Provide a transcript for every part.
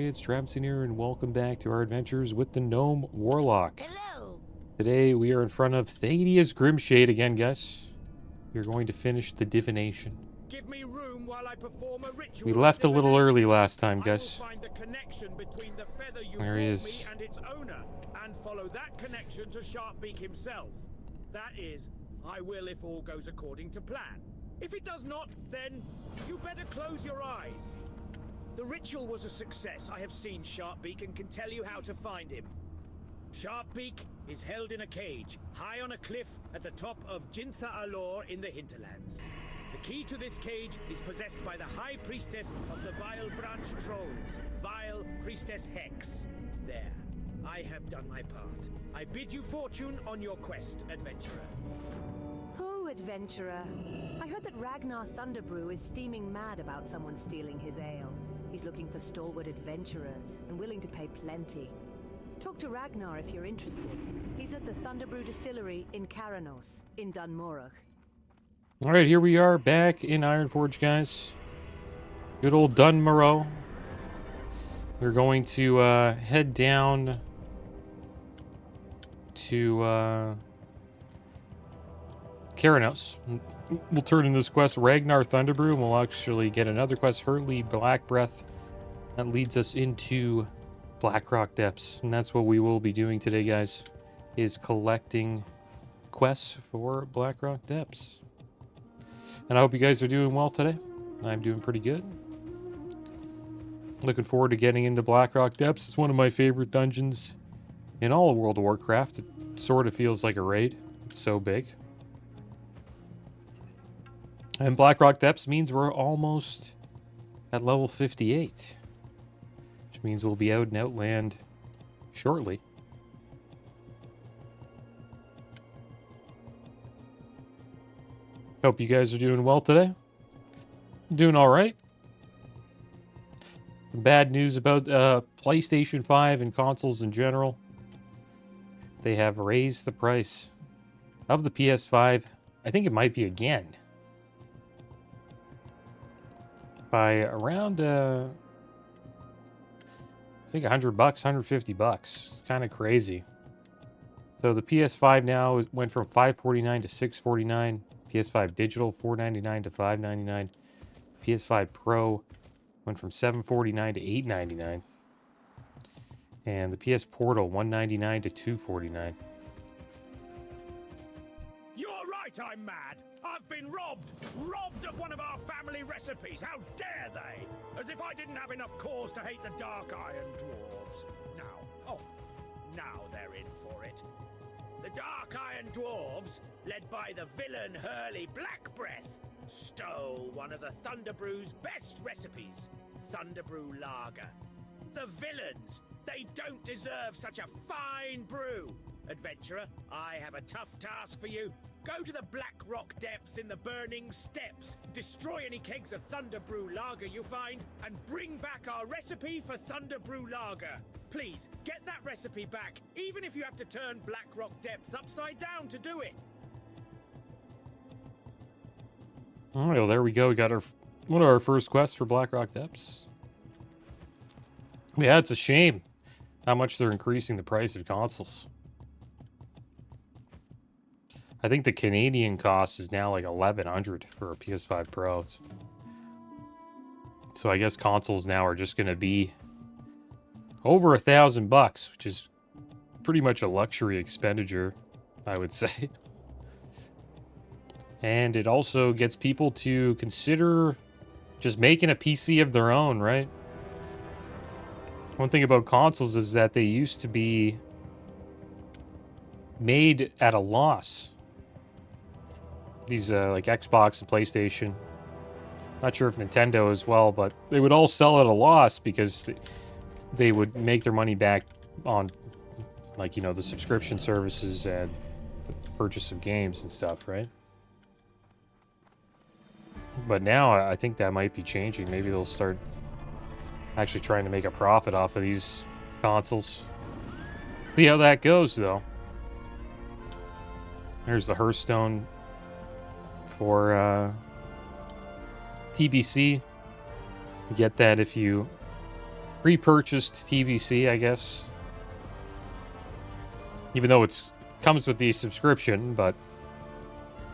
everybody, it's Traviseen here, and welcome back to our adventures with the Gnome Warlock. Hello. Today we are in front of Thadia's Grimshade again, guys. We're going to finish the divination. Give me room while I perform a ritual. We left a little early last time, guys. Find the connection between the feather you There he brought is. me and its owner, and follow that connection to Sharpbeak himself. That is, I will if all goes according to plan. If it does not, then you better close your eyes. The ritual was a success. I have seen Sharpbeak and can tell you how to find him. Sharpbeak is held in a cage, high on a cliff at the top of Jintha Alor in the hinterlands. The key to this cage is possessed by the High Priestess of the Vile Branch Trolls, Vile Priestess Hex. There, I have done my part. I bid you fortune on your quest, adventurer. Who, adventurer? I heard that Ragnar Thunderbrew is steaming mad about someone stealing his ale. He's looking for stalwart adventurers and willing to pay plenty. Talk to Ragnar if you're interested. He's at the Thunderbrew Distillery in Karanos, in Dunmorach. Alright, here we are back in Ironforge, guys. Good old Dunmorrow. We're going to head down to Karanos. We'll turn in this quest, Ragnar Thunderbrew, and we'll actually get another quest, Hurley Black Breath. That leads us into Blackrock Depths, and that's what we will be doing today, guys, is collecting quests for Blackrock Depths. And I hope you guys are doing well today. I'm doing pretty good. Looking forward to getting into Blackrock Depths. It's one of my favorite dungeons in all of World of Warcraft. It sort of feels like a raid. It's so big. And Blackrock Depths means we're almost at level 58. Which means we'll be out in Outland shortly. Hope you guys are doing well today. Doing alright. Bad news about PlayStation 5 and consoles in general. They have raised the price of the PS5. I think it might be again. By around, I think $100, $150. Kind of crazy. So the PS5 now went from $549 to $649. PS5 Digital $499 to $599. PS5 Pro went from $749 to $899. And the PS Portal $199 to $249. You're right, I'm mad. I've been robbed! Robbed of one of our family recipes! How dare they! As if I didn't have enough cause to hate the Dark Iron Dwarves. Now they're in for it. The Dark Iron Dwarves, led by the villain Hurley Black Breath, stole one of the Thunderbrew's best recipes, Thunderbrew Lager. The villains! They don't deserve such a fine brew! Adventurer, I have a tough task for you. Go to the Blackrock Depths in the Burning Steppes, destroy any kegs of Thunderbrew Lager you find, and bring back our recipe for Thunderbrew Lager. Please, get that recipe back, even if you have to turn Blackrock Depths upside down to do it. Alright, well, there we go. We got one of our first quests for Blackrock Depths. Yeah, it's a shame how much they're increasing the price of consoles. I think the Canadian cost is now like $1,100 for a PS5 Pro. So I guess consoles now are just going to be over $1,000, which is pretty much a luxury expenditure, I would say. And it also gets people to consider just making a PC of their own, right? One thing about consoles is that they used to be made at a loss. These like Xbox and PlayStation. Not sure if Nintendo as well, but they would all sell at a loss because they would make their money back on, like, you know, the subscription services and the purchase of games and stuff, right? But now I think that might be changing. Maybe they'll start actually trying to make a profit off of these consoles. See how that goes, though. There's the Hearthstone for TBC. You get that if you pre-purchased TBC, I guess. Even though it comes with the subscription, but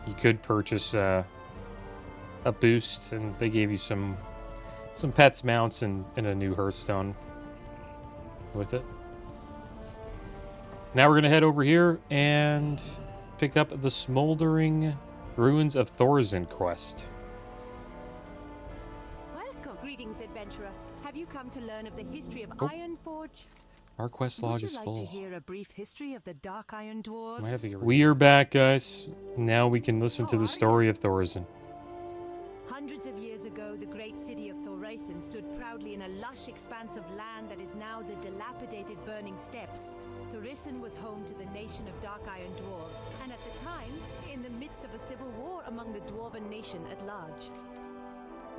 you could purchase a boost, and they gave you some pets, mounts, and a new Hearthstone with it. Now we're going to head over here and pick up the Smoldering Ruins of Thorazin quest. Welcome. Greetings, adventurer. Have you come to learn of the history of Oh. Ironforge? Our quest log Would is you like full. to hear a brief history of the Dark Iron Dwarves? Might have to get rid- We are back, guys. Now we can listen to the story of Thorazin. Hundreds of years ago, the great city of Thorazin stood proudly in a lush expanse of land that is now the dilapidated Burning Steppes. Thorazin was home to the nation of Dark Iron Dwarves, and at the time, in the midst of a civil war among the Dwarven nation at large.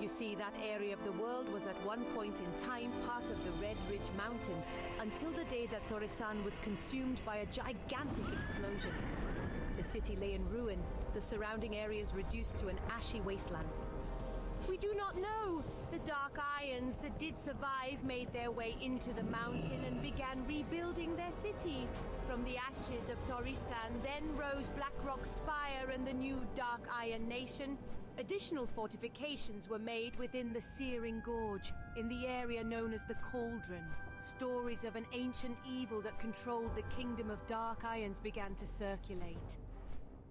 You see, that area of the world was at one point in time part of the Red Ridge Mountains, until the day that Thorazin was consumed by a gigantic explosion. The city lay in ruin, the surrounding areas reduced to an ashy wasteland. We do not know. The Dark Irons that did survive made their way into the mountain and began rebuilding their city. From the ashes of Thorazin, then rose Blackrock Spire and the new Dark Iron Nation. Additional fortifications were made within the Searing Gorge, in the area known as the Cauldron. Stories of an ancient evil that controlled the Kingdom of Dark Irons began to circulate.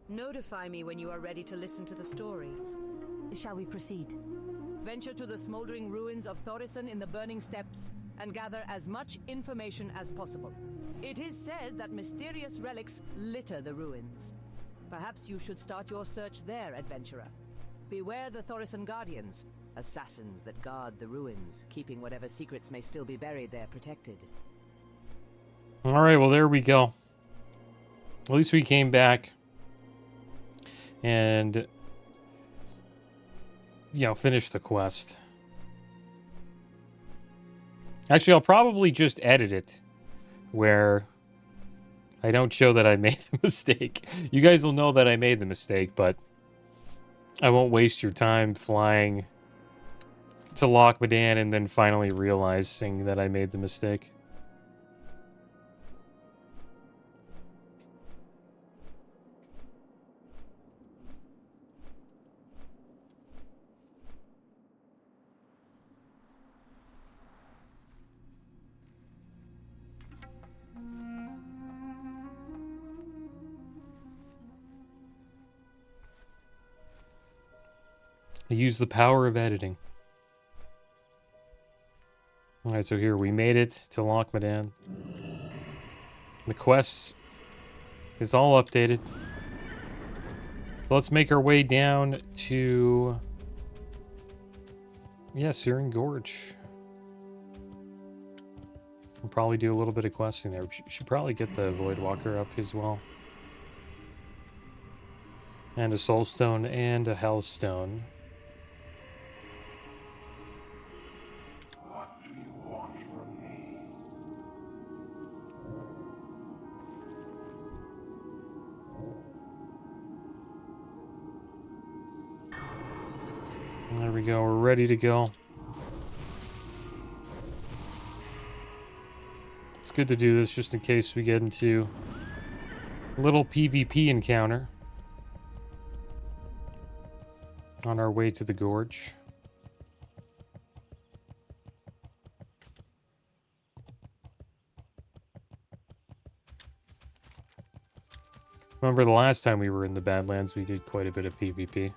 Notify me when you are ready to listen to the story. Shall we proceed? Venture to the smoldering ruins of Thorazin in the Burning Steppes and gather as much information as possible. It is said that mysterious relics litter the ruins. Perhaps you should start your search there, adventurer. Beware the Thorazin Guardians, assassins that guard the ruins, keeping whatever secrets may still be buried there protected. Alright, well, there we go. At least we came back and, you know, finished the quest. Actually, I'll probably just edit it where I don't show that I made the mistake. You guys will know that I made the mistake, but I won't waste your time flying to Loch Modan and then finally realizing that I made the mistake. I use the power of editing. Alright, so here we made it to Loch Modan. The quest is all updated. So let's make our way down to, yeah, Searing Gorge. We'll probably do a little bit of questing there. We should probably get the Voidwalker up as well. And a Soulstone and a Hellstone. There we go, we're ready to go. It's good to do this just in case we get into a little PvP encounter on our way to the gorge. Remember the last time we were in the Badlands, we did quite a bit of PvP.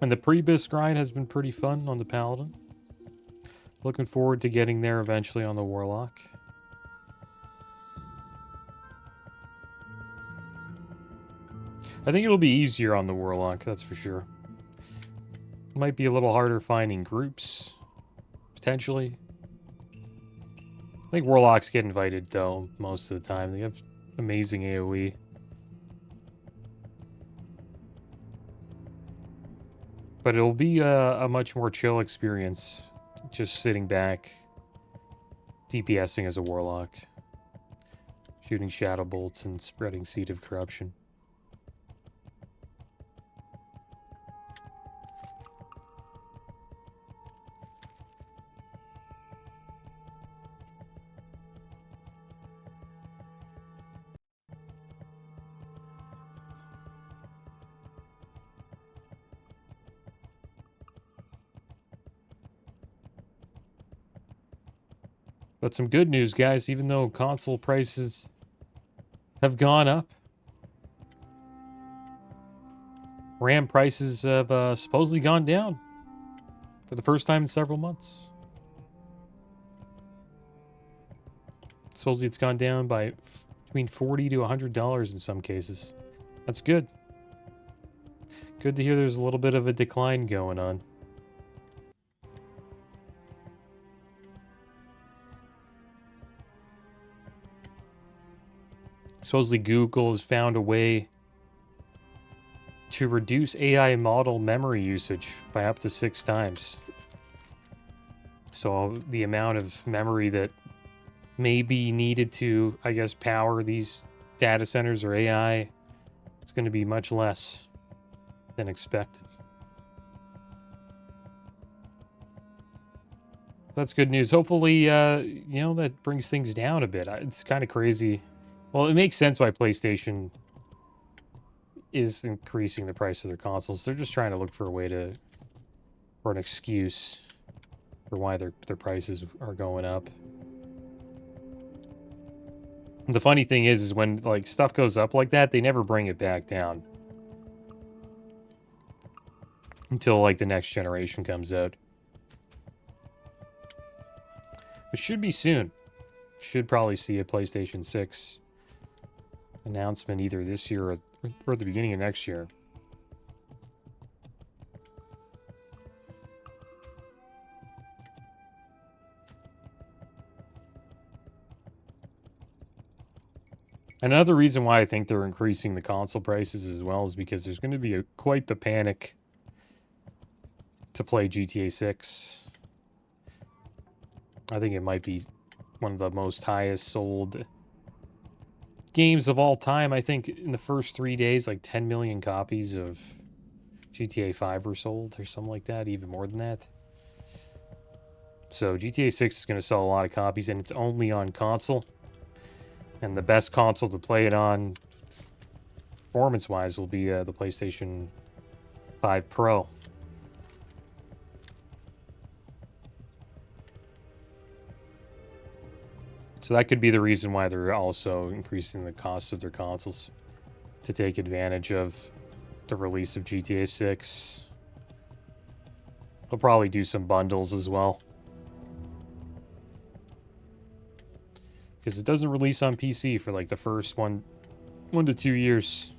And the Prebis grind has been pretty fun on the Paladin. Looking forward to getting there eventually on the Warlock. I think it'll be easier on the Warlock, that's for sure. Might be a little harder finding groups, potentially. I think Warlocks get invited, though, most of the time. They have amazing AoE. But it'll be a much more chill experience, just sitting back, DPSing as a Warlock, shooting Shadow Bolts and spreading Seed of Corruption. But some good news, guys, even though console prices have gone up, RAM prices have supposedly gone down for the first time in several months. Supposedly it's gone down by between $40 to $100 in some cases. That's good. Good to hear there's a little bit of a decline going on. Supposedly Google has found a way to reduce AI model memory usage by up to 6 times. So the amount of memory that may be needed to, I guess, power these data centers or AI, it's going to be much less than expected. That's good news. Hopefully, that brings things down a bit. It's kind of crazy. Well, it makes sense why PlayStation is increasing the price of their consoles. They're just trying to look for a way to, or an excuse for why their prices are going up. And the funny thing is when like stuff goes up like that, they never bring it back down until like the next generation comes out. It should be soon. Should probably see a PlayStation 6 announcement either this year or at the beginning of next year. Another reason why I think they're increasing the console prices as well is because there's going to be quite the panic to play GTA 6. I think it might be one of the most highest sold games of all time. I think in the first 3 days, like 10 million copies of GTA 5 were sold or something like that, even more than that. So GTA 6 is going to sell a lot of copies, and it's only on console. And the best console to play it on, performance-wise, will be the PlayStation 5 Pro. So that could be the reason why they're also increasing the cost of their consoles, to take advantage of the release of GTA 6. They'll probably do some bundles as well, because it doesn't release on PC for like the first 1 to 2 years.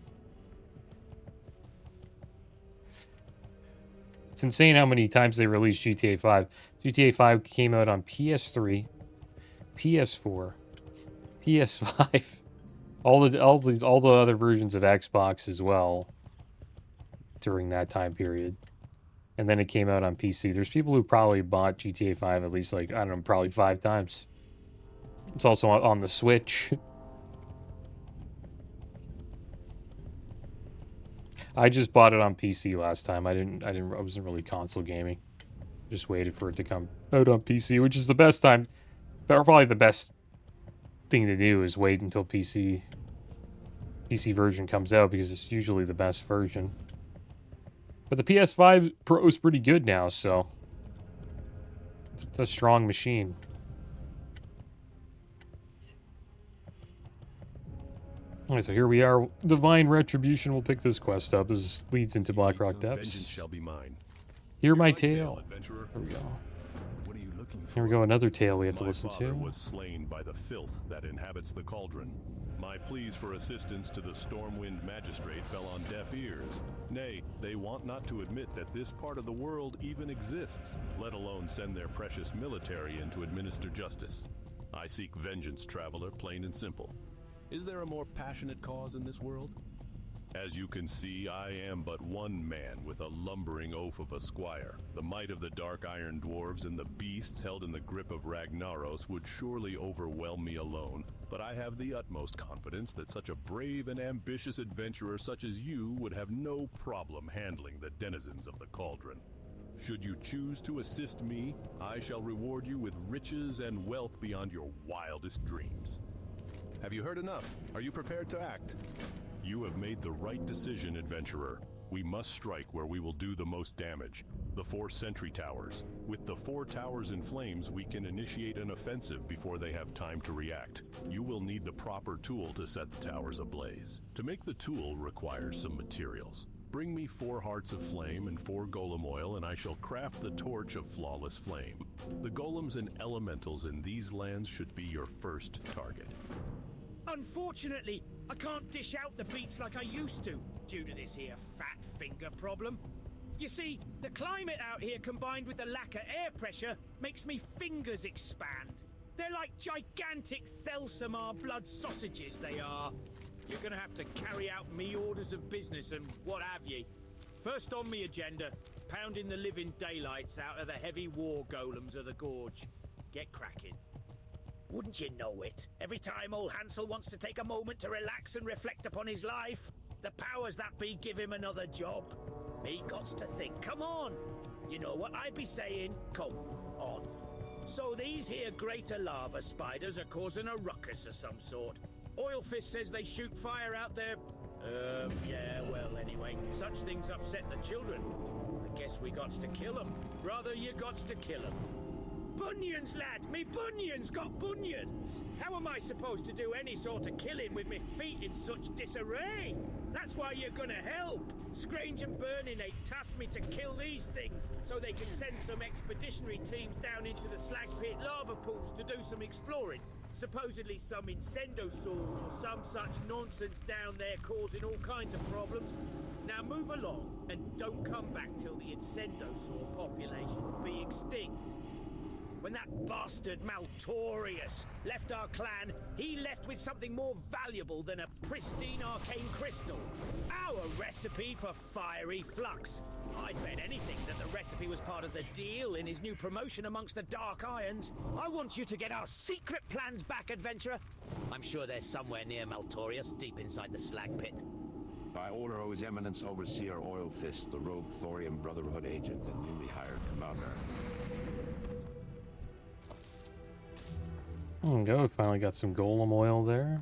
It's insane how many times they released GTA 5. GTA 5 came out on PS3, PS4, PS5, all the other versions of Xbox as well during that time period. And then it came out on PC. There's people who probably bought GTA 5 at least, like, I don't know, probably 5 times. It's also on the Switch. I just bought it on PC last time. I wasn't really console gaming. Just waited for it to come out on PC, which is the best time. Probably the best thing to do is wait until PC version comes out, because it's usually the best version. But the PS5 Pro is pretty good now, so it's a strong machine. Alright, so here we are. Divine Retribution will pick this quest up. This leads into Blackrock Depths. Shall be mine. Hear my tale. Adventurer. Here we go. What are you looking for? Here we go, another tale we have to listen My father to. was slain by the filth that inhabits the cauldron. My pleas for assistance to the Stormwind Magistrate fell on deaf ears. Nay, they want not to admit that this part of the world even exists, let alone send their precious military in to administer justice. I seek vengeance, traveler, plain and simple. Is there a more passionate cause in this world? As you can see, I am but one man with a lumbering oaf of a squire. The might of the dark iron dwarves and the beasts held in the grip of Ragnaros would surely overwhelm me alone, but I have the utmost confidence that such a brave and ambitious adventurer such as you would have no problem handling the denizens of the cauldron. Should you choose to assist me, I shall reward you with riches and wealth beyond your wildest dreams. Have you heard enough? Are you prepared to act? You have made the right decision, adventurer. We must strike where we will do the most damage. The 4 sentry towers. With the 4 towers in flames, we can initiate an offensive before they have time to react. You will need the proper tool to set the towers ablaze. To make the tool requires some materials. Bring me 4 hearts of flame and 4 golem oil, and I shall craft the torch of flawless flame. The golems and elementals in these lands should be your first target. Unfortunately, I can't dish out the beats like I used to, due to this here fat finger problem. You see, the climate out here combined with the lack of air pressure makes me fingers expand. They're like gigantic Thelsamar blood sausages, they are. You're gonna have to carry out me orders of business and what have ye. First on me agenda, pounding the living daylights out of the heavy war golems of the gorge. Get cracking. Wouldn't you know it? Every time old Hansel wants to take a moment to relax and reflect upon his life, the powers that be give him another job. Me gots to think, come on. You know what I be saying? Come on. So these here greater lava spiders are causing a ruckus of some sort. Oilfist says they shoot fire out there. Yeah, well, anyway, such things upset the children. I guess we gots to kill them. Rather, you gots to kill them. Bunions, lad! Me bunions got bunions! How am I supposed to do any sort of killing with me feet in such disarray? That's why you're gonna help! Scrange and Burning tasked me to kill these things so they can send some expeditionary teams down into the slag pit lava pools to do some exploring. Supposedly some incendosaurs or some such nonsense down there causing all kinds of problems. Now move along and don't come back till the incendosaur population be extinct. When that bastard Maltorius left our clan, he left with something more valuable than a pristine arcane crystal. Our recipe for fiery flux. I'd bet anything that the recipe was part of the deal in his new promotion amongst the Dark Irons. I want you to get our secret plans back, adventurer. I'm sure they're somewhere near Maltorius, deep inside the slag pit. By order of His Eminence Overseer Oilfist, the rogue Thorium Brotherhood agent and newly hired commander. There we go. We finally got some golem oil there.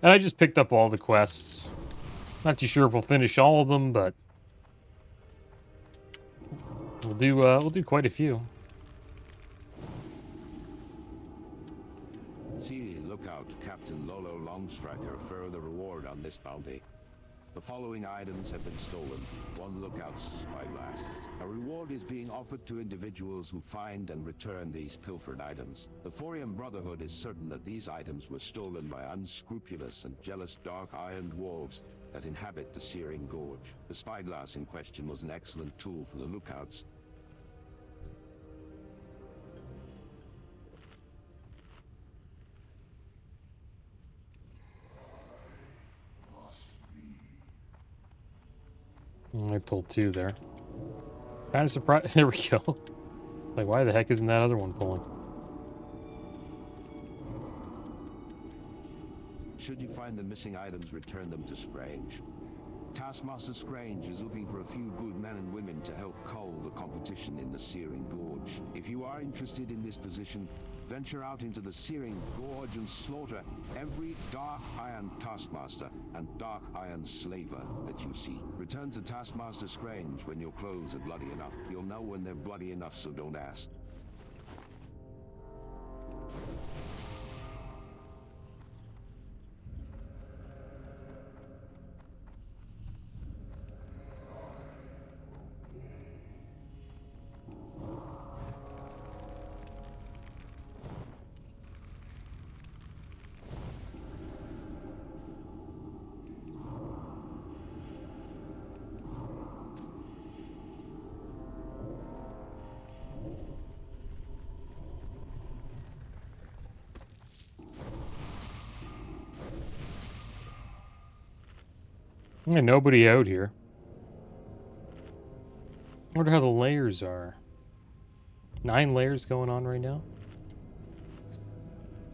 And I just picked up all the quests. Not too sure if we'll finish all of them, but we'll do quite a few. See, lookout, Captain Lolo Longstriker, further reward on this bounty. The following items have been stolen. 1 lookout's spyglass. A reward is being offered to individuals who find and return these pilfered items. The Thorium Brotherhood is certain that these items were stolen by unscrupulous and jealous dark iron dwarves that inhabit the Searing Gorge. The spyglass in question was an excellent tool for the lookouts. I pulled 2 there. Kind of surprised. There we go. Like, why the heck isn't that other one pulling? Should you find the missing items, return them to Scrange. Taskmaster Scrange is looking for a few good men and women to help cull the competition in the Searing Gorge. If you are interested in this position, venture out into the Searing Gorge and slaughter every Dark Iron Taskmaster and Dark Iron Slaver that you see. Return to Taskmaster Scrange when your clothes are bloody enough. You'll know when they're bloody enough, so don't ask. Yeah, nobody out here. I wonder how the layers are. 9 layers going on right now.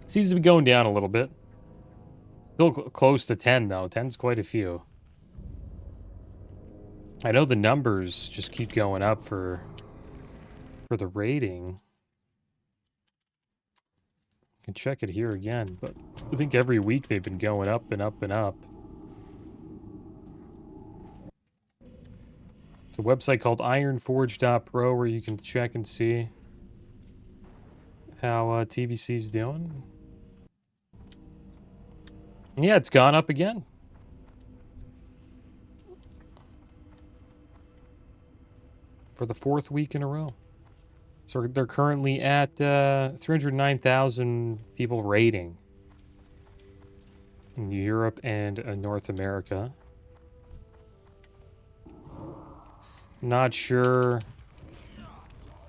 Seems to be going down a little bit. Still close to 10 though. 10's quite a few. I know the numbers just keep going up for the rating. I can check it here again, but I think every week they've been going up and up and up. It's a website called ironforge.pro where you can check and see how TBC's doing. Yeah, it's gone up again. For the 4th week in a row. So they're currently at 309,000 people rating in Europe and North America. Not sure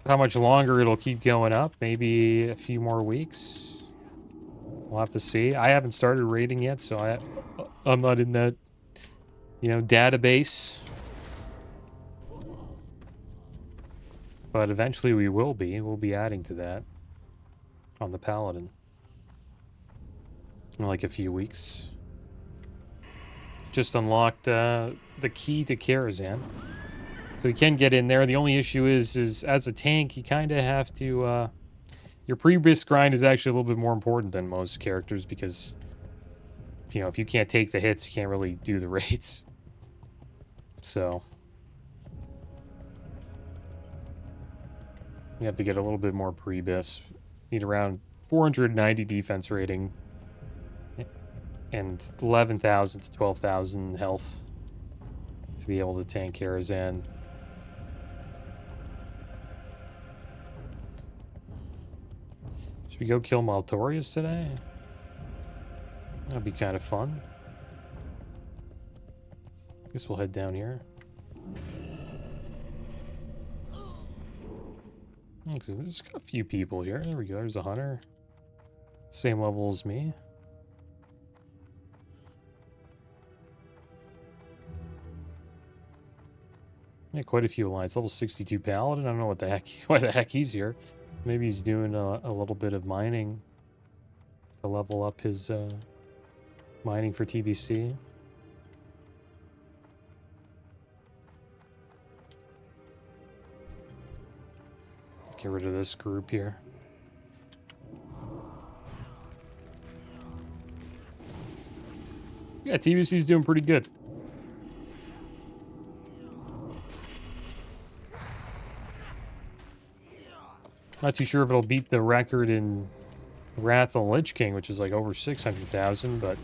how much longer it'll keep going up. Maybe a few more weeks. We'll have to see. I haven't started rating yet, so I'm not in that, database. But eventually we will be. We'll be adding to that on the Paladin in like a few weeks. Just unlocked the key to Kil'jaeden. So you can get in there. The only issue is as a tank, you kind of have to... your pre-bisc grind is actually a little bit more important than most characters because, if you can't take the hits, you can't really do the raids. So... you have to get a little bit more pre-bis. Need around 490 defense rating and 11,000 to 12,000 health to be able to tank Kil'jaeden. Should we go kill Maltorius today? That'd be kind of fun. Guess we'll head down here. Because there's a few people here. There we go. There's a hunter. Same level as me. Yeah, quite a few alliance. Level 62 Paladin. I don't know why the heck he's here. Maybe he's doing a little bit of mining to level up his mining for TBC. Get rid of this group here. Yeah, TBC's doing pretty good. Not too sure if it'll beat the record in Wrath of the Lich King, which is like over 600,000, but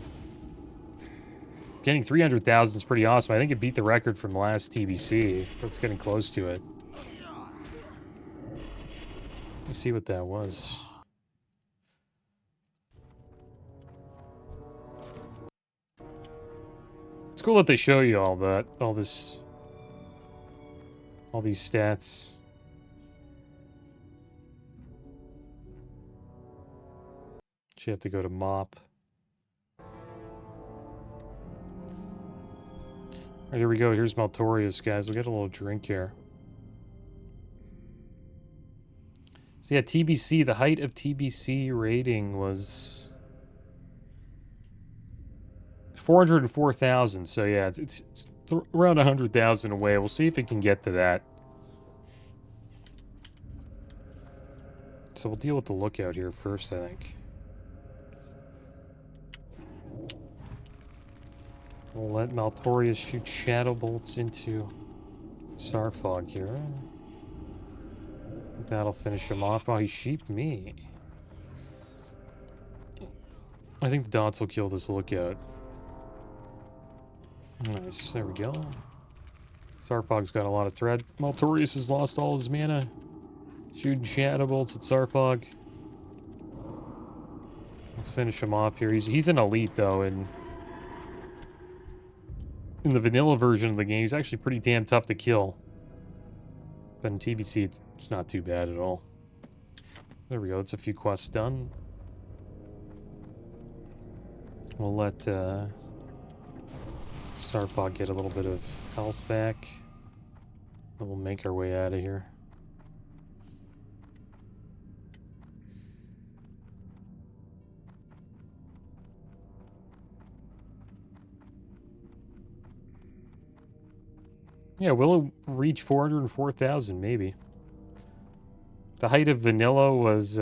getting 300,000 is pretty awesome. I think it beat the record from last TBC. It's getting close to it. Let's see what that was. It's cool that they show you all these stats. You have to go to mop. Right, here we go. Here's Maltorius, guys. We got a little drink here. So yeah, TBC, the height of TBC rating was 404,000. So yeah, it's around 100,000 away. We'll see if it can get to that. So we'll deal with the lookout here first, I think. We'll let Maltorius shoot shadow bolts into Sarfog here. That'll finish him off. Oh, he sheeped me. I think the dots will kill this lookout. Nice, there we go. Sarfog's got a lot of thread. Maltorius has lost all his mana. Shooting shadow bolts at Sarfog. Let's finish him off here. He's an elite though, and in the vanilla version of the game, he's actually pretty damn tough to kill. But in TBC, it's not too bad at all. There we go. It's a few quests done. We'll let Starfog get a little bit of health back. And we'll make our way out of here. Yeah, will it reach 404,000? Maybe. The height of vanilla was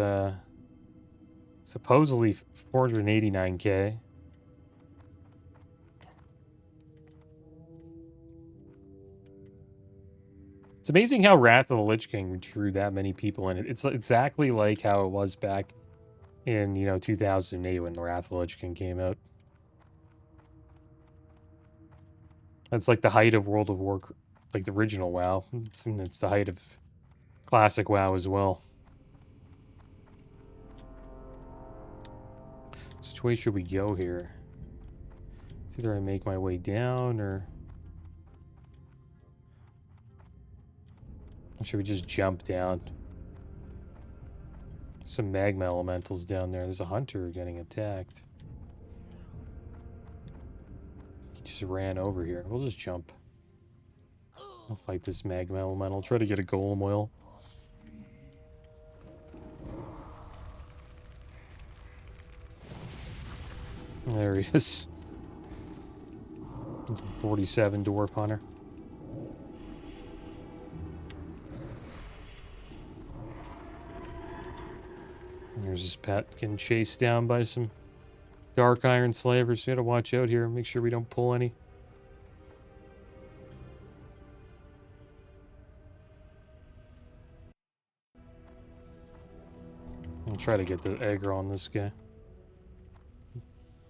supposedly 489k. It's amazing how Wrath of the Lich King drew that many people in it. It's exactly like how it was back in, 2008 when the Wrath of the Lich King came out. That's like the height of World of Warcraft, like the original WoW. It's the height of classic WoW as well. So which way should we go here? It's either I make my way down or should we just jump down? Some magma elementals down there. There's a hunter getting attacked. He just ran over here. We'll just jump. I'll fight this magma elemental. Try to get a golem oil. There he is. 47 dwarf hunter. There's his pet getting chased down by some dark iron slavers. We gotta watch out here. Make sure we don't pull any. I'll try to get the aggro on this guy.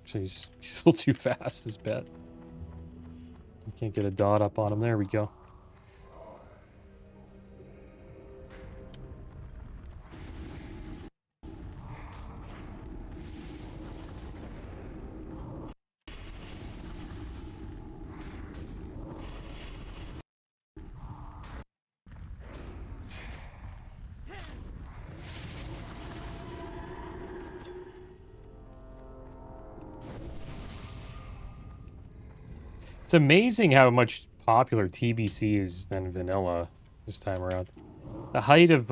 So he's still too fast, this pet. I can't get a dot up on him. There we go. It's amazing how much popular TBC is than vanilla this time around. The height of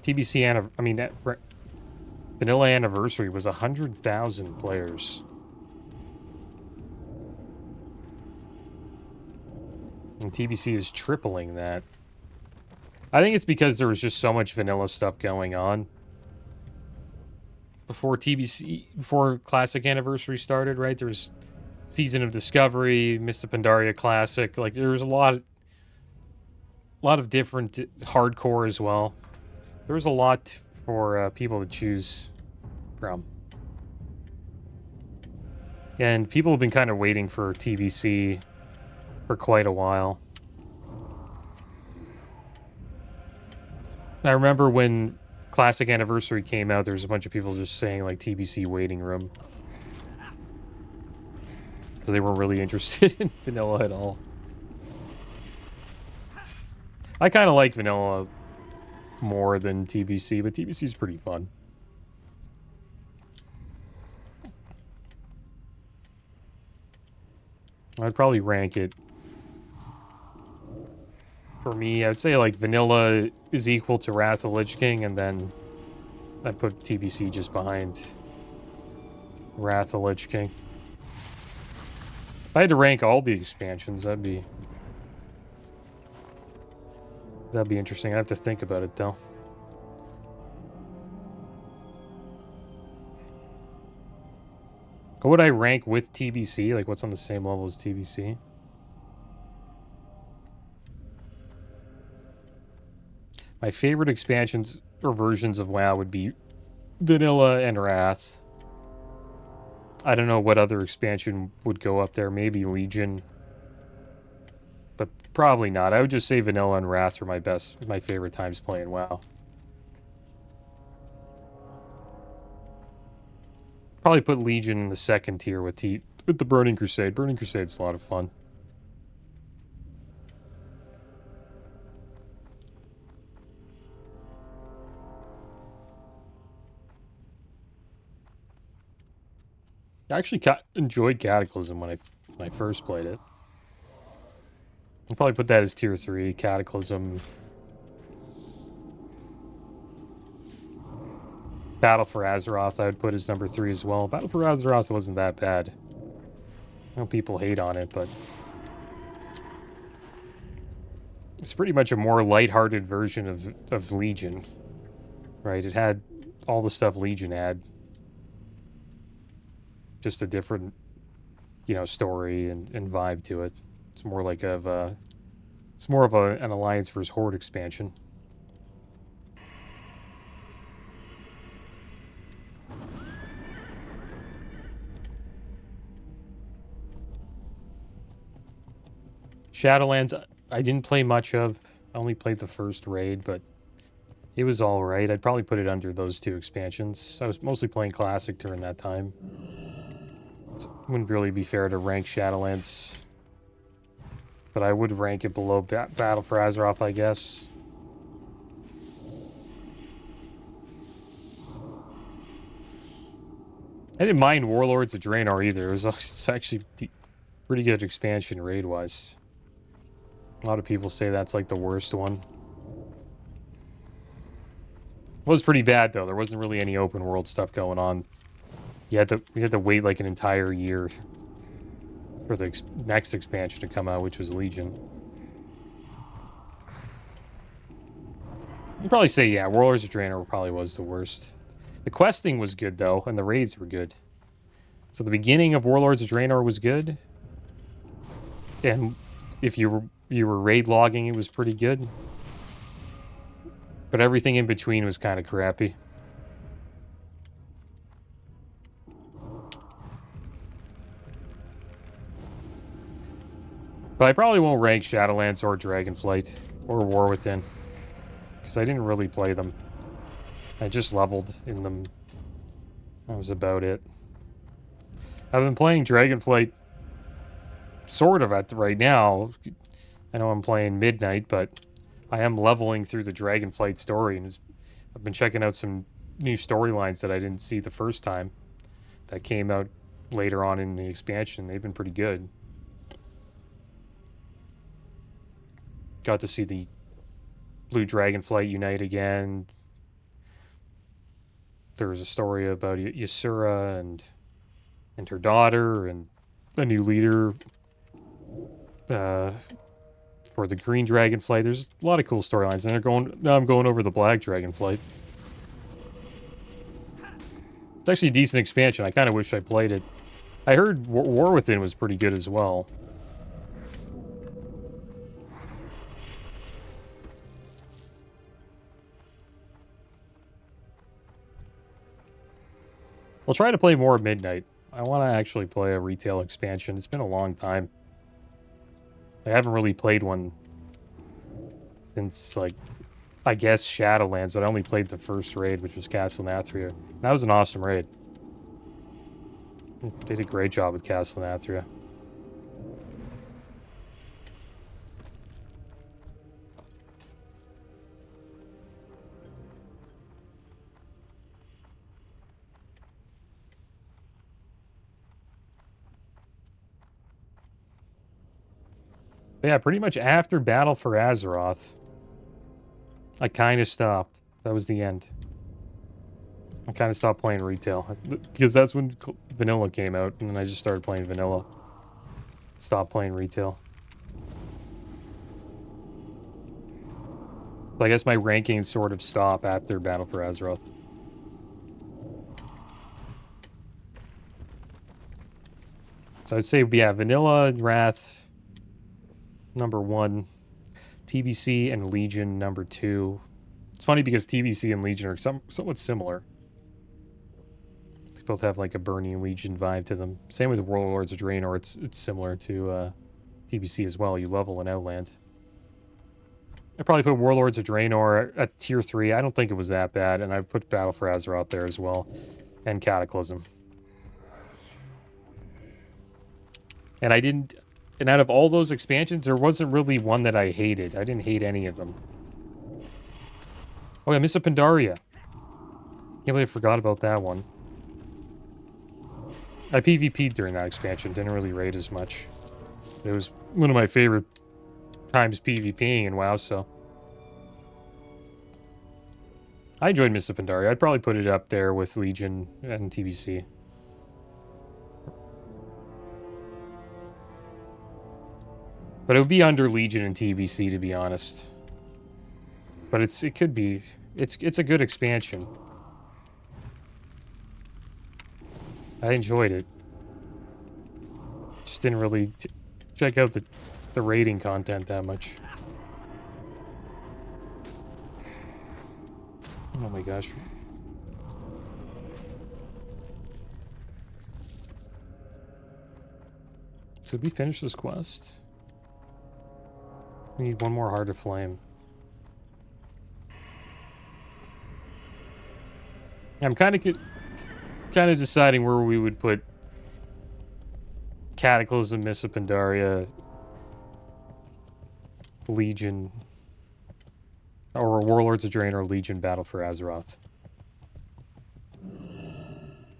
TBC, vanilla anniversary was 100,000 players. And TBC is tripling that. I think it's because there was just so much vanilla stuff going on before Classic Anniversary started, right? There was Season of Discovery, Mists of Pandaria Classic. Like, there was a lot of different hardcore as well. There was a lot for people to choose from. And people have been kind of waiting for TBC for quite a while. I remember when Classic Anniversary came out, there was a bunch of people just saying, like, TBC waiting room. So they weren't really interested in vanilla at all. I kind of like vanilla more than TBC, but TBC is pretty fun. I'd probably rank it. For me, I would say like vanilla is equal to Wrath of the Lich King, and then I'd put TBC just behind Wrath of the Lich King. If I had to rank all the expansions, that'd be interesting. I have to think about it though. What would I rank with TBC? Like, what's on the same level as TBC? My favorite expansions or versions of WoW would be Vanilla and Wrath. I don't know what other expansion would go up there. Maybe Legion. But probably not. I would just say Vanilla and Wrath are my favorite times playing WoW. Probably put Legion in the second tier with the Burning Crusade. Burning Crusade's a lot of fun. I actually enjoyed Cataclysm when I when I first played it. I'll probably put that as tier 3, Cataclysm. Battle for Azeroth I would put as number 3 as well. Battle for Azeroth wasn't that bad. I know people hate on it, but it's pretty much a more lighthearted version of Legion. Right? It had all the stuff Legion had. Just a different, you know, story and vibe to it. It's more like an Alliance vs. Horde expansion. Shadowlands, I didn't play much of. I only played the first raid, but it was alright. I'd probably put it under those 2 expansions. I was mostly playing Classic during that time. So it wouldn't really be fair to rank Shadowlands. But I would rank it below Battle for Azeroth, I guess. I didn't mind Warlords of Draenor either. It's actually pretty good expansion raid-wise. A lot of people say that's like the worst one. It was pretty bad though. There wasn't really any open world stuff going on. We had to wait like an entire year for the next expansion to come out, which was Legion. You'd probably say, yeah, Warlords of Draenor probably was the worst. The questing was good though, and the raids were good. So the beginning of Warlords of Draenor was good, and if you were raid logging, it was pretty good. But everything in between was kind of crappy. But I probably won't rank Shadowlands or Dragonflight or War Within, because I didn't really play them. I just leveled in them. That was about it. I've been playing Dragonflight sort of right now. I know I'm playing Midnight, but I am leveling through the Dragonflight story, and I've been checking out some new storylines that I didn't see the first time that came out later on in the expansion. They've been pretty good. Got to see the Blue Dragonflight unite again. There was a story about Ysura and her daughter, and a new leader for the Green Dragonflight. There's a lot of cool storylines, and now I'm going over the Black Dragonflight. It's actually a decent expansion. I kind of wish I played it. I heard War Within was pretty good as well. We'll try to play more Midnight. I want to actually play a retail expansion. It's been a long time. I haven't really played one since, like, I guess Shadowlands, but I only played the first raid, which was Castle Nathria. That was an awesome raid. Did a great job with Castle Nathria. But yeah, pretty much after Battle for Azeroth, I kind of stopped. That was the end. I kind of stopped playing retail. Because that's when Vanilla came out, and then I just started playing Vanilla. Stopped playing retail. But I guess my rankings sort of stop after Battle for Azeroth. So I'd say, yeah, Vanilla and Wrath number 1, TBC and Legion number 2. It's funny because TBC and Legion are somewhat similar. They both have like a Burning Legion vibe to them. Same with Warlords of Draenor. It's similar to TBC as well. You level in Outland. I probably put Warlords of Draenor at tier 3. I don't think it was that bad, and I put Battle for Azeroth there as well, and Cataclysm. And I didn't. And out of all those expansions, there wasn't really one that I hated. I didn't hate any of them. Oh, yeah, Miss Pandaria. Can't believe I forgot about that one. I PvP'd during that expansion, didn't really raid as much. It was one of my favorite times PvPing in WoW, so. I enjoyed Mists of Pandaria. I'd probably put it up there with Legion and TBC. But it would be under Legion and TBC, to be honest. But it could be. It's a good expansion. I enjoyed it. Just didn't really check out the raiding content that much. Oh my gosh. So did we finish this quest? We need one more Heart of Flame. I'm kind of deciding where we would put Cataclysm, Mists of Pandaria, Legion, or Warlords of Draenor, or Legion Battle for Azeroth.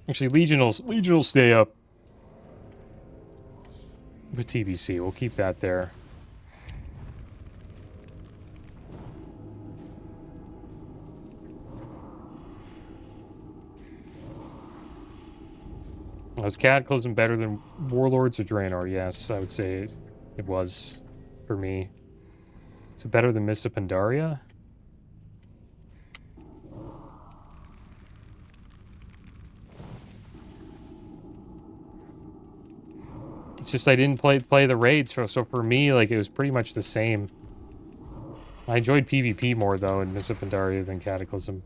Actually, Legion will stay up with TBC. We'll keep that there. Was Cataclysm better than Warlords of Draenor? Yes, I would say it was for me. Is it better than Mists of Pandaria? It's just I didn't play the raids, so for me, like, it was pretty much the same. I enjoyed PvP more, though, in Mists of Pandaria than Cataclysm.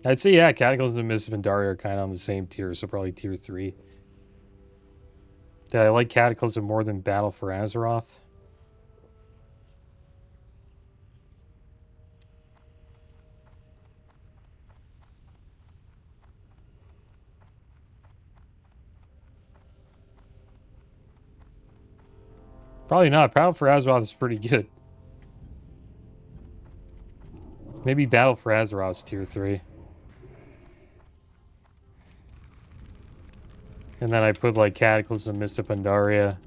I'd say, yeah, Cataclysm and Mists of Pandaria are kind of on the same tier, so probably tier 3. Did I like Cataclysm more than Battle for Azeroth? Probably not. Battle for Azeroth is pretty good. Maybe Battle for Azeroth's tier 3. And then I put like Cataclysm, Mists of Pandaria,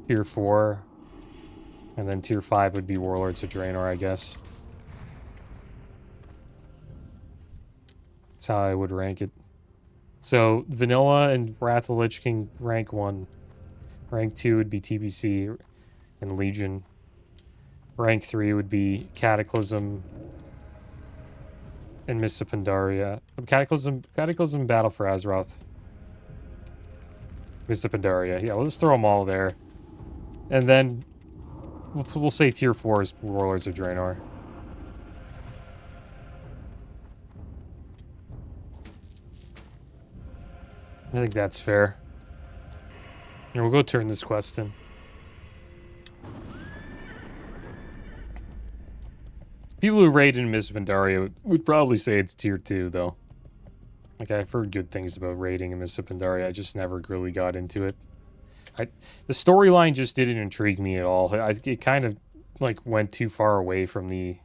tier 4. And then tier 5 would be Warlords of Draenor, I guess. That's how I would rank it. So, Vanilla and Wrath of the Lich King, rank 1. Rank 2 would be TBC and Legion. Rank 3 would be Cataclysm and Mists of Pandaria. Cataclysm Battle for Azeroth. Mists of Pandaria. Yeah, we'll just throw them all there. And then we'll say tier 4 is Warlords of Draenor. I think that's fair. And we'll go turn this quest in. People who raid in Mists of Pandaria would probably say it's tier 2, though. Like, I've heard good things about raiding in Mists of Pandaria. I just never really got into it. The storyline just didn't intrigue me at all. It kind of, like, went too far away from the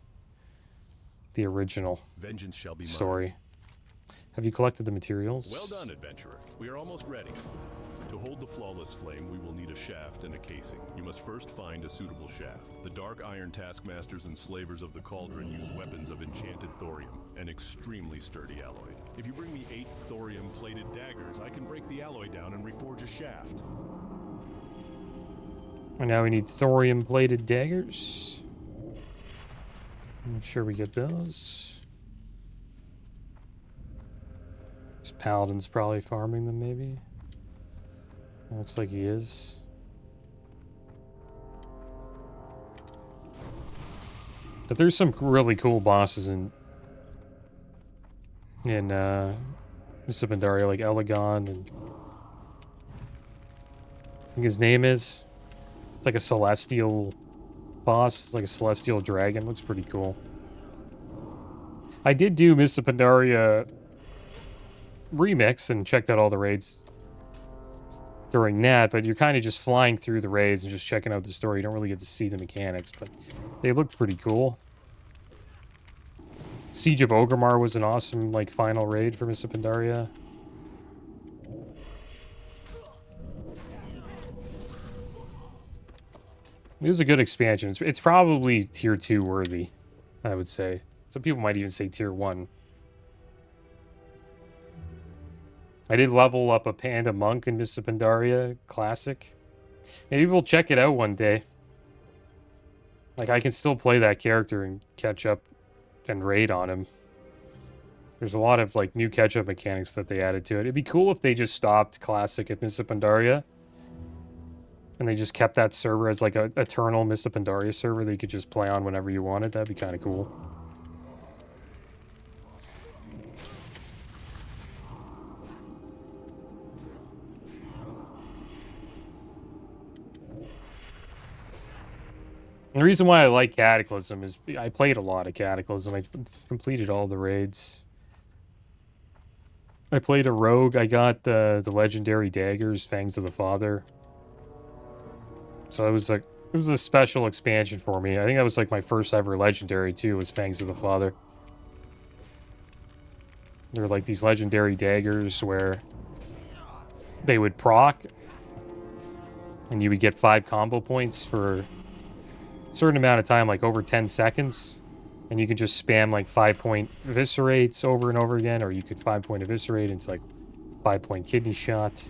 original Vengeance shall be story. mine. Have you collected the materials? Well done, adventurer. We are almost ready. To hold the flawless flame, we will need a shaft and a casing. You must first find a suitable shaft. The dark iron taskmasters and slavers of the cauldron use weapons of enchanted thorium, an extremely sturdy alloy. If you bring me 8 thorium-plated daggers, I can break the alloy down and reforge a shaft. And now we need thorium-plated daggers. Make sure we get those. This paladin's probably farming them, maybe. Looks like he is. But there's some really cool bosses in Mists of Pandaria, like Elegon, and I think his name is. It's like a celestial boss. It's like a celestial dragon. Looks pretty cool. I did do Mists of Pandaria remix and checked out all the raids. during that, but you're kind of just flying through the raids and just checking out the story. You don't really get to see the mechanics, but they looked pretty cool. Siege of Orgrimmar was an awesome, like, final raid for Mists of Pandaria. It was a good expansion. It's probably tier 2 worthy, I would say. Some people might even say tier 1. I did level up a Panda Monk in Mists of Pandaria Classic. Maybe we'll check it out one day. Like, I can still play that character and catch up and raid on him. There's a lot of, like, new catch-up mechanics that they added to it. It'd be cool if they just stopped Classic at Mists of Pandaria. And they just kept that server as, like, a eternal Mists of Pandaria server that you could just play on whenever you wanted. That'd be kind of cool. The reason why I like Cataclysm is I played a lot of Cataclysm. I completed all the raids. I played a rogue. I got the legendary daggers, Fangs of the Father. So it was like, it was a special expansion for me. I think that was like my first ever legendary too, was Fangs of the Father. There were like these legendary daggers where they would proc and you would get 5 combo points for a certain amount of time, like over 10 seconds, and you could just spam like 5-point eviscerates over and over again, or you could 5-point eviscerate into like 5-point kidney shot.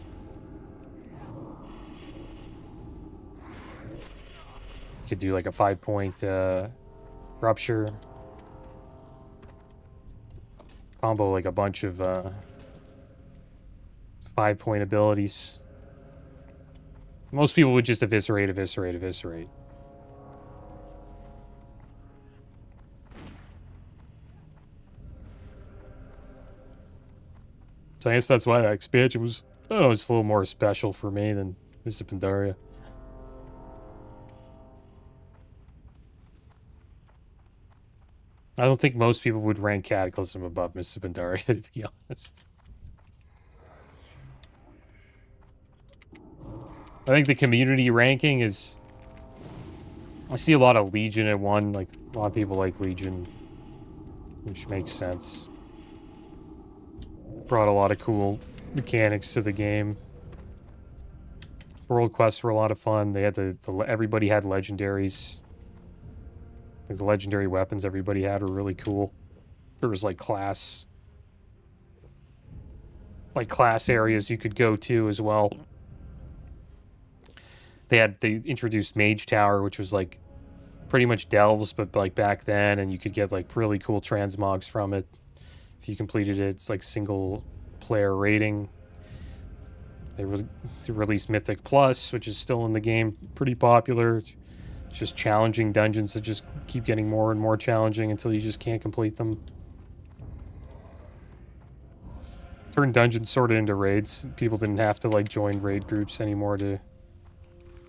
You could do like a 5-point rupture combo, like a bunch of 5-point abilities. Most people would just eviscerate. So I guess that's why that expansion was, I don't know, it's a little more special for me than Mists of Pandaria. I don't think most people would rank Cataclysm above Mists of Pandaria, to be honest. I think the community ranking is... I see a lot of Legion at 1, like, a lot of people like Legion, which makes sense. Brought a lot of cool mechanics to the game. World quests were a lot of fun. They had everybody had legendaries. Like the legendary weapons everybody had were really cool. There was like class areas you could go to as well. They introduced Mage Tower, which was like pretty much delves, but like back then, and you could get like really cool transmogs from it. If you completed it, it's like single player rating. They released Mythic Plus, which is still in the game, pretty popular. It's just challenging dungeons that just keep getting more and more challenging until you just can't complete them. Turned dungeons sort of into raids. People didn't have to like join raid groups anymore to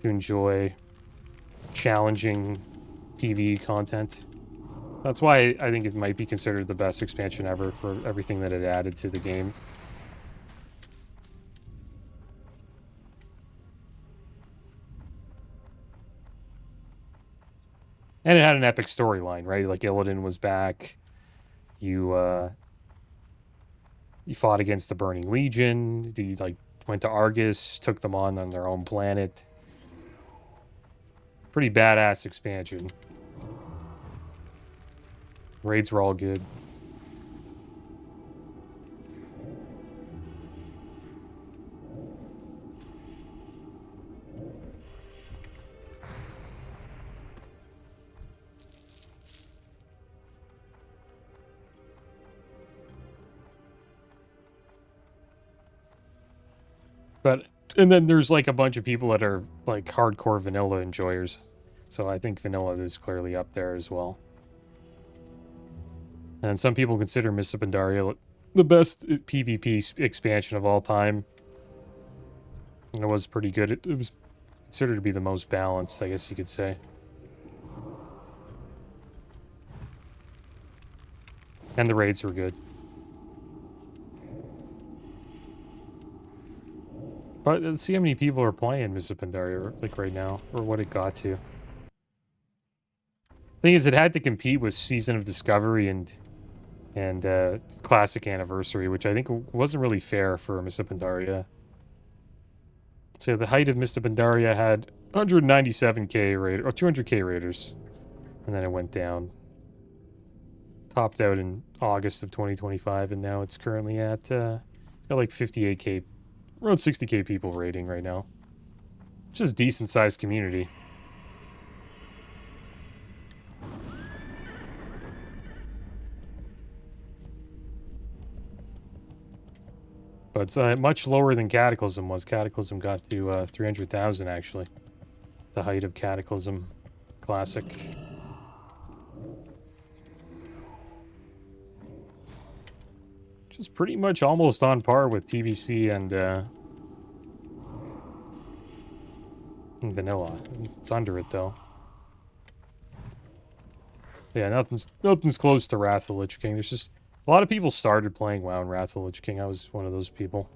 enjoy challenging PvE content. That's why I think it might be considered the best expansion ever for everything that it added to the game. And it had an epic storyline, right? Like Illidan was back. You fought against the Burning Legion. You like went to Argus, took them on their own planet. Pretty badass expansion. Raids were all good. And then there's like a bunch of people that are like hardcore vanilla enjoyers. So I think vanilla is clearly up there as well. And some people consider Mists of Pandaria the best PvP expansion of all time. And it was pretty good. It was considered to be the most balanced, I guess you could say. And the raids were good. But let's see how many people are playing Mists of Pandaria like right now, or what it got to. Thing is, it had to compete with Season of Discovery and Classic Anniversary, which I think wasn't really fair for Mists of Pandaria. So the height of Mists of Pandaria had 197k raid or 200k raiders, and then it went down. Topped out in August of 2025, and now it's currently at it's got like 58k, around 60k people raiding right now. Just decent sized community. But it's much lower than Cataclysm was. Cataclysm got to 300,000 actually. The height of Cataclysm Classic. Which is pretty much almost on par with TBC and Vanilla. It's under it though. Yeah, nothing's close to Wrath of the Lich King. There's just a lot of people started playing WoW in Wrath of the Lich King. I was one of those people.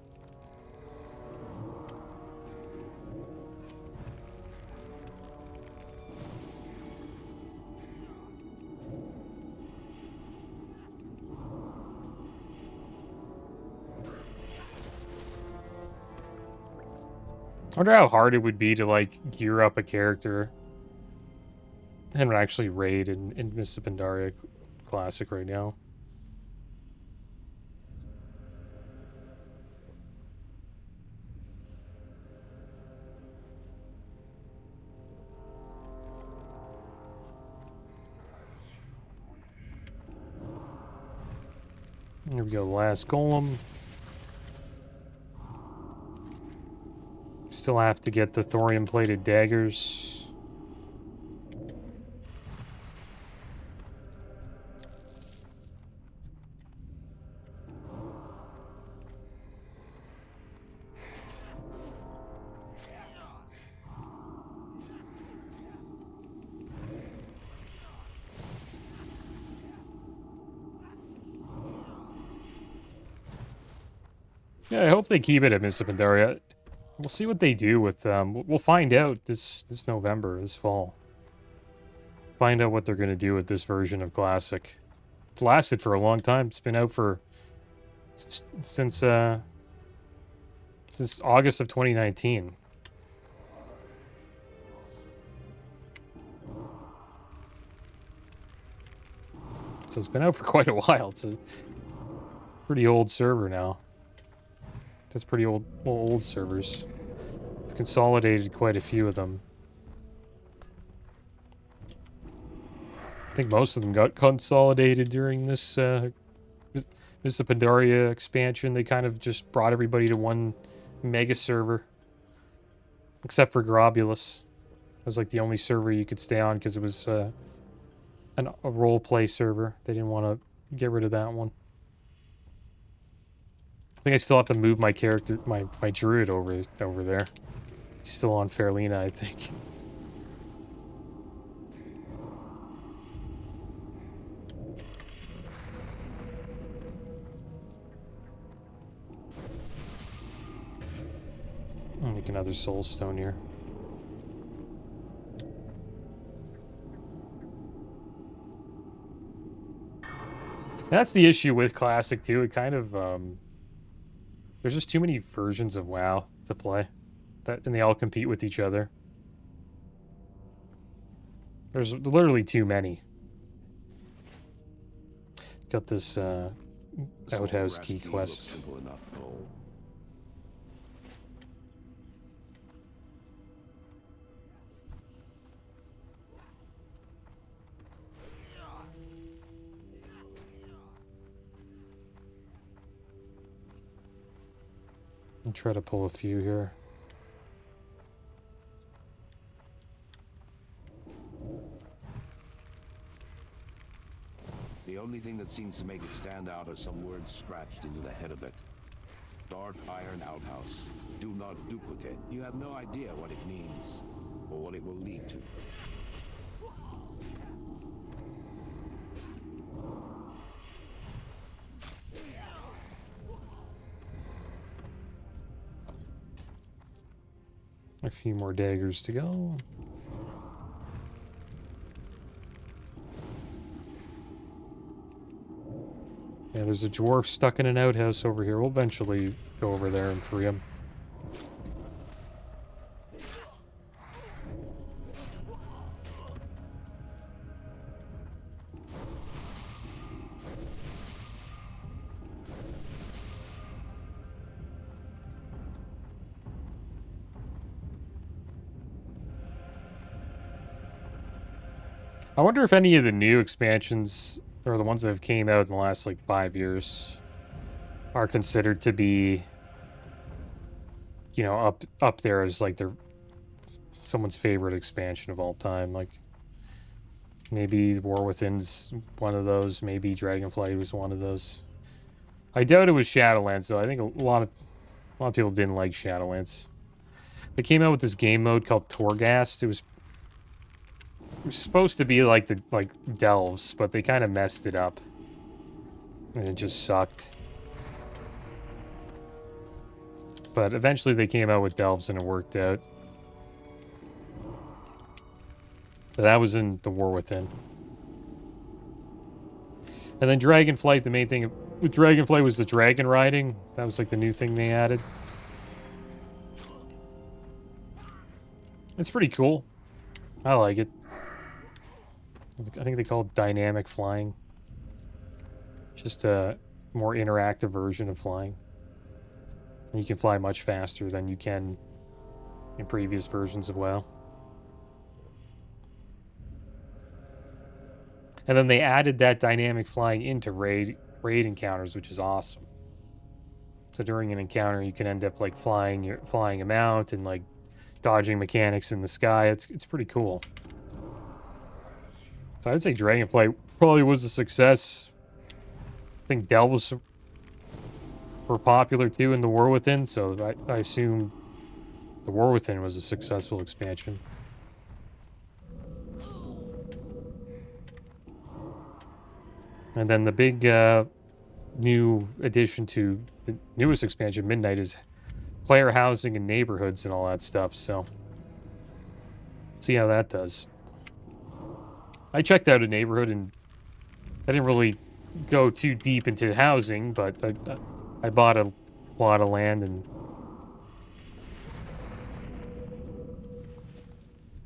I wonder how hard it would be to, like, gear up a character and actually raid in Mists of Pandaria Classic right now. Here we go, last golem. Still have to get the thorium-plated daggers. Yeah, I hope they keep it at Mists of Pandaria. We'll see what they do with we'll find out this November, this fall. Find out what they're going to do with this version of Classic. It's lasted for a long time. It's been out for since August of 2019. So it's been out for quite a while. It's a pretty old server now. That's pretty old servers. I've consolidated quite a few of them. I think most of them got consolidated during this Mists of Pandaria expansion. They kind of just brought everybody to one mega server. Except for Grobulus. It was like the only server you could stay on because it was a roleplay server. They didn't want to get rid of that one. I think I still have to move my character, my druid over there. He's still on Fairlina, I think. I'll make another soul stone here. That's the issue with Classic too. It kind of there's just too many versions of WoW to play, and they all compete with each other. There's literally too many. Got this outhouse key quest. And try to pull a few here. The only thing that seems to make it stand out are some words scratched into the head of it. Dark Iron Outhouse. Do not duplicate. You have no idea what it means, or what it will lead to. A few more daggers to go. Yeah, there's a dwarf stuck in an outhouse over here. We'll eventually go over there and free him. I wonder if any of the new expansions, or the ones that have came out in the last, like, 5 years, are considered to be, you know, up there as, like, their someone's favorite expansion of all time. Like, maybe War Within's one of those. Maybe Dragonflight was one of those. I doubt it was Shadowlands, though. I think a lot of people didn't like Shadowlands. They came out with this game mode called Torghast. It was supposed to be like Delves, but they kind of messed it up. And it just sucked. But eventually they came out with Delves and it worked out. But that was in the War Within. And then Dragonflight, the main thing with Dragonflight was the dragon riding. That was like the new thing they added. It's pretty cool. I like it. I think they call it dynamic flying. Just a more interactive version of flying. And you can fly much faster than you can in previous versions of WoW. And then they added that dynamic flying into raid encounters, which is awesome. So during an encounter, you can end up like flying them out and like dodging mechanics in the sky. It's pretty cool. So I'd say Dragonflight probably was a success. I think Delves were popular too in the War Within, so I assume the War Within was a successful expansion. And then the big new addition to the newest expansion, Midnight, is player housing and neighborhoods and all that stuff, so see how that does. I checked out a neighborhood and I didn't really go too deep into housing, but I bought a plot of land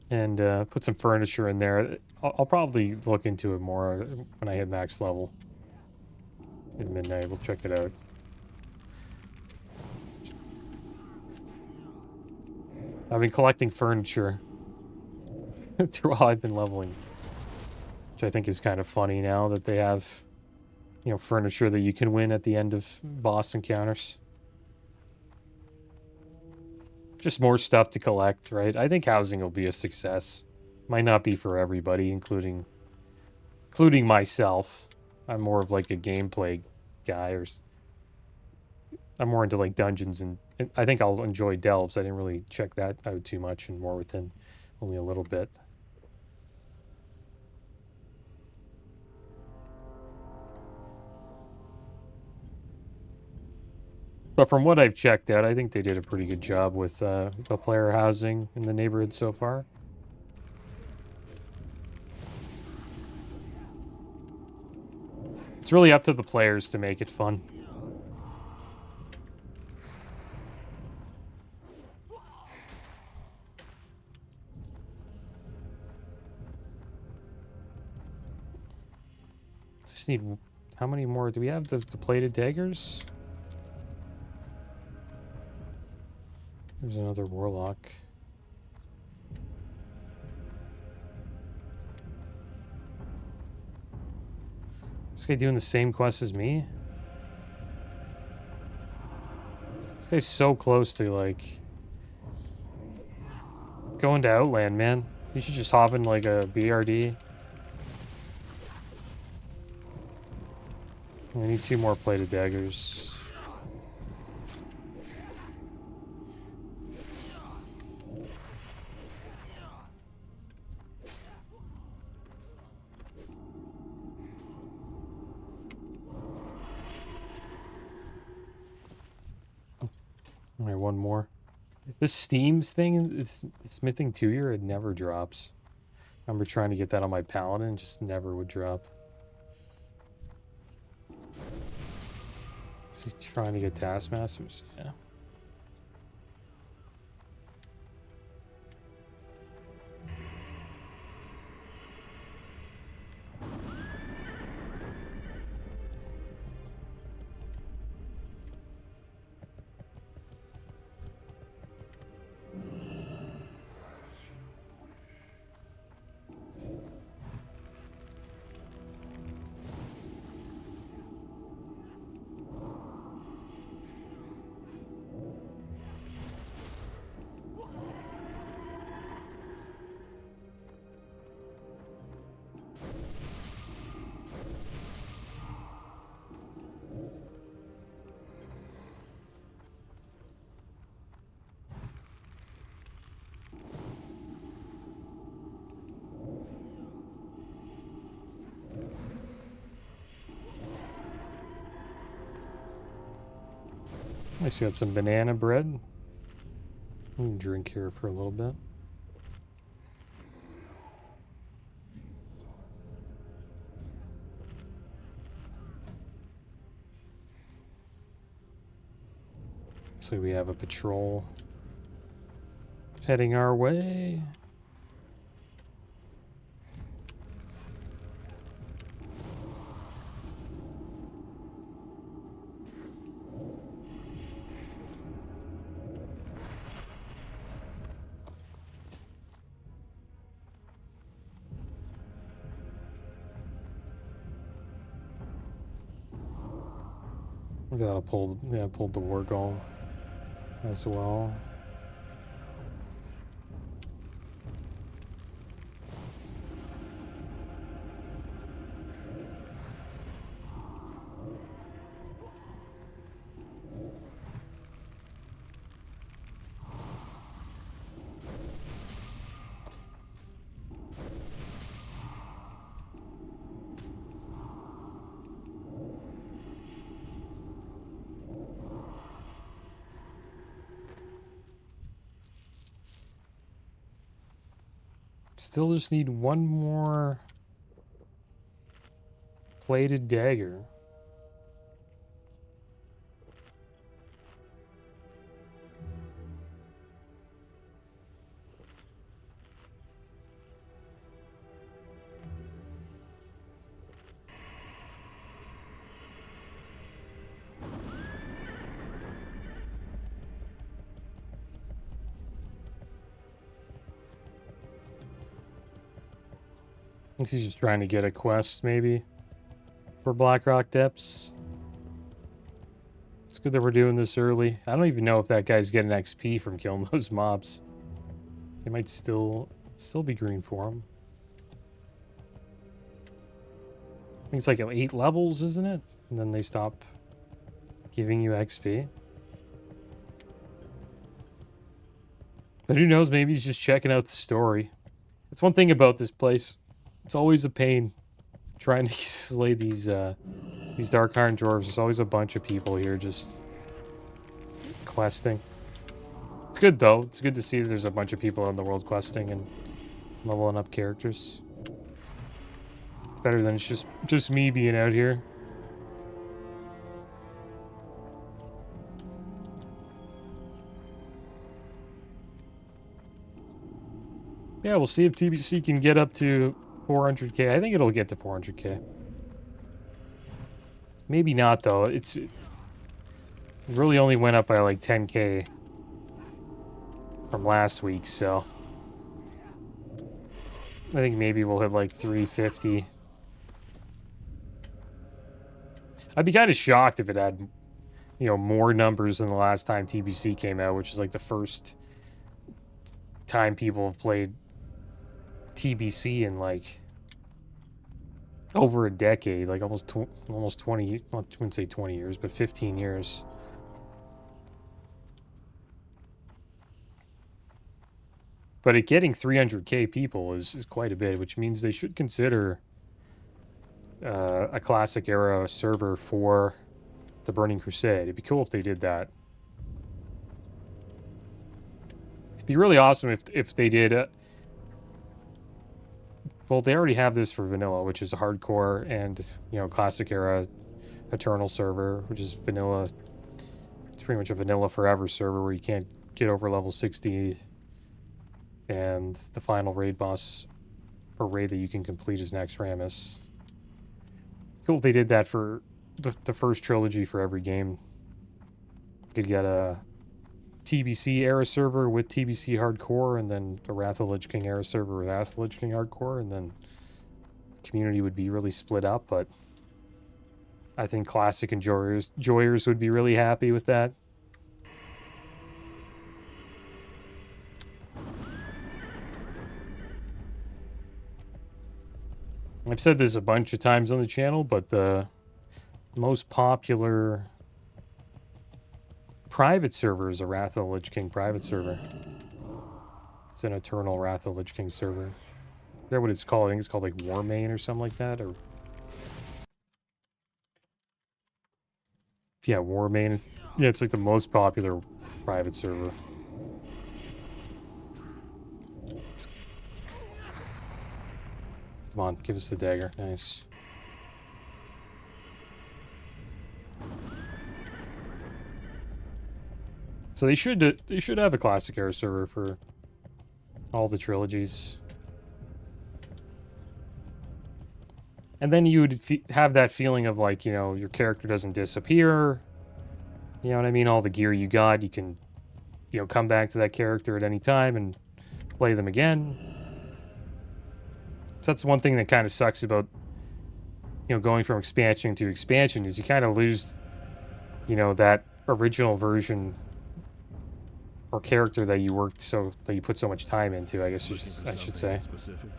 and put some furniture in there. I'll probably look into it more when I hit max level in Midnight. We'll check it out. I've been collecting furniture while I've been leveling, which I think is kind of funny now that they have, you know, furniture that you can win at the end of boss encounters. Just more stuff to collect, right? I think housing will be a success. Might not be for everybody, including myself. I'm more of like a gameplay guy, or I'm more into like dungeons, and I think I'll enjoy Delves. I didn't really check that out too much in War Within, only a little bit. But from what I've checked out, I think they did a pretty good job with the player housing in the neighborhood so far. It's really up to the players to make it fun. Just need... How many more? Do we have the plated daggers? There's another warlock. This guy doing the same quest as me? This guy's so close to, like, going to Outland, man. You should just hop in, like, a BRD. We need 2 more plated daggers. Alright, 1 more. This Steams thing, the smithing 2-year, it never drops. I remember trying to get that on my paladin, just never would drop. Is he trying to get taskmasters? Yeah. I see got some banana bread. We can drink here for a little bit. So we have a patrol heading our way. We gotta pull, yeah, pulled the war golem as well. Still just need one more plated dagger. I think he's just trying to get a quest, maybe, for Blackrock Depths. It's good that we're doing this early. I don't even know if that guy's getting XP from killing those mobs. They might still be green for him. I think it's like 8 levels, isn't it? And then they stop giving you XP. But who knows, maybe he's just checking out the story. That's one thing about this place. It's always a pain trying to slay these Dark Iron Dwarves. There's always a bunch of people here just questing. It's good, though. It's good to see that there's a bunch of people in the world questing and leveling up characters. It's better than it's just me being out here. Yeah, we'll see if TBC can get up to 400k. I think it'll get to 400k. Maybe not, though. It really only went up by like 10k from last week, so I think maybe we'll hit like 350. I'd be kind of shocked if it had, you know, more numbers than the last time TBC came out, which is like the first time people have played TBC in like over a decade, like almost 20, well, I wouldn't say 20 years, but 15 years. But it getting 300k people is quite a bit, which means they should consider a classic era server for the Burning Crusade. It'd be cool if they did that. be really awesome if they did. Well, they already have this for vanilla, which is a hardcore and, you know, classic era eternal server, which is vanilla. It's pretty much a vanilla forever server where you can't get over level 60. And the final raid boss or raid that you can complete is Naxxramas. Cool if they did that for the first trilogy for every game. You could get a TBC era server with TBC hardcore, and then a Wrath of the Lich King era server with Wrath of the Lich King hardcore, and then the community would be really split up, but I think classic enjoyers would be really happy with that. I've said this a bunch of times on the channel, but the most popular private server is a Wrath of the Lich King private server. It's an eternal Wrath of the Lich King server. I forget what it's called. I think it's called like Warmane or something like that. Or yeah, Warmane. Yeah, it's like the most popular private server. Come on, give us the dagger. Nice. So they should have a classic era server for all the trilogies. And then you would have that feeling of like, you know, your character doesn't disappear. You know what I mean? All the gear you got, you can, you know, come back to that character at any time and play them again. So that's one thing that kind of sucks about, you know, going from expansion to expansion is you kind of lose, you know, that original version or character that you put so much time into, I guess I should say. Specific?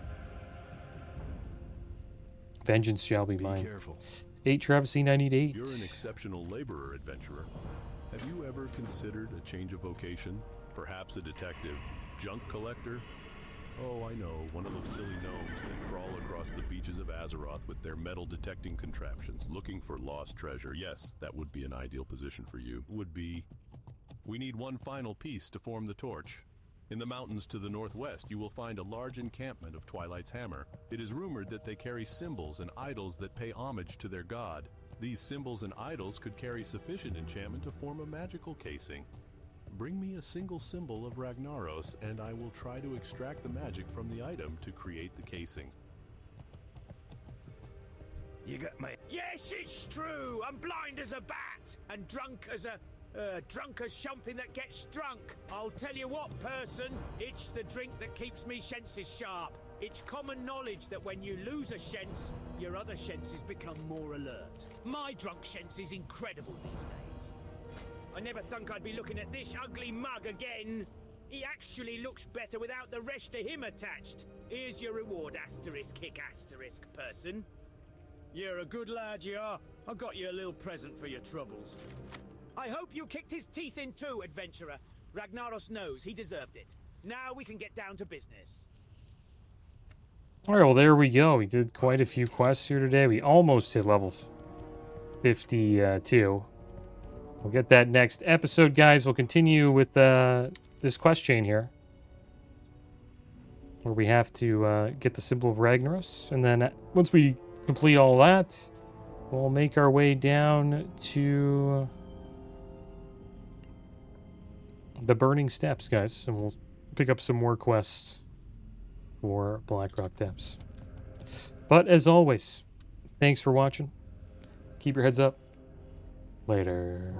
Vengeance shall be mine. Careful. 8 Traviseen, I need 8. You're an exceptional laborer, adventurer. Have you ever considered a change of vocation? Perhaps a detective, junk collector? Oh, I know, one of those silly gnomes that crawl across the beaches of Azeroth with their metal detecting contraptions, looking for lost treasure. Yes, that would be an ideal position for you. Would be. We need one final piece to form the torch. In the mountains to the northwest, you will find a large encampment of Twilight's Hammer. It is rumored that they carry symbols and idols that pay homage to their god. These symbols and idols could carry sufficient enchantment to form a magical casing. Bring me a single symbol of Ragnaros, and I will try to extract the magic from the item to create the casing. You got my... Yes, it's true! I'm blind as a bat! And drunk as something that gets drunk. I'll tell you what, person, it's the drink that keeps me senses sharp. It's common knowledge that when you lose a sense, your other senses become more alert. My drunk sense is incredible these days. I never thunk I'd be looking at this ugly mug again. He actually looks better without the rest of him attached. Here's your reward, asterisk, hick, asterisk, person. You're a good lad, you are. I got you a little present for your troubles. I hope you kicked his teeth in too, adventurer. Ragnaros knows he deserved it. Now we can get down to business. Alright, well there we go. We did quite a few quests here today. We almost hit level 52. We'll get that next episode, guys. We'll continue with this quest chain here, where we have to get the symbol of Ragnaros. And then once we complete all that, we'll make our way down to the Burning Steppes, guys. And we'll pick up some more quests for Blackrock Depths. But as always, thanks for watching. Keep your heads up. Later.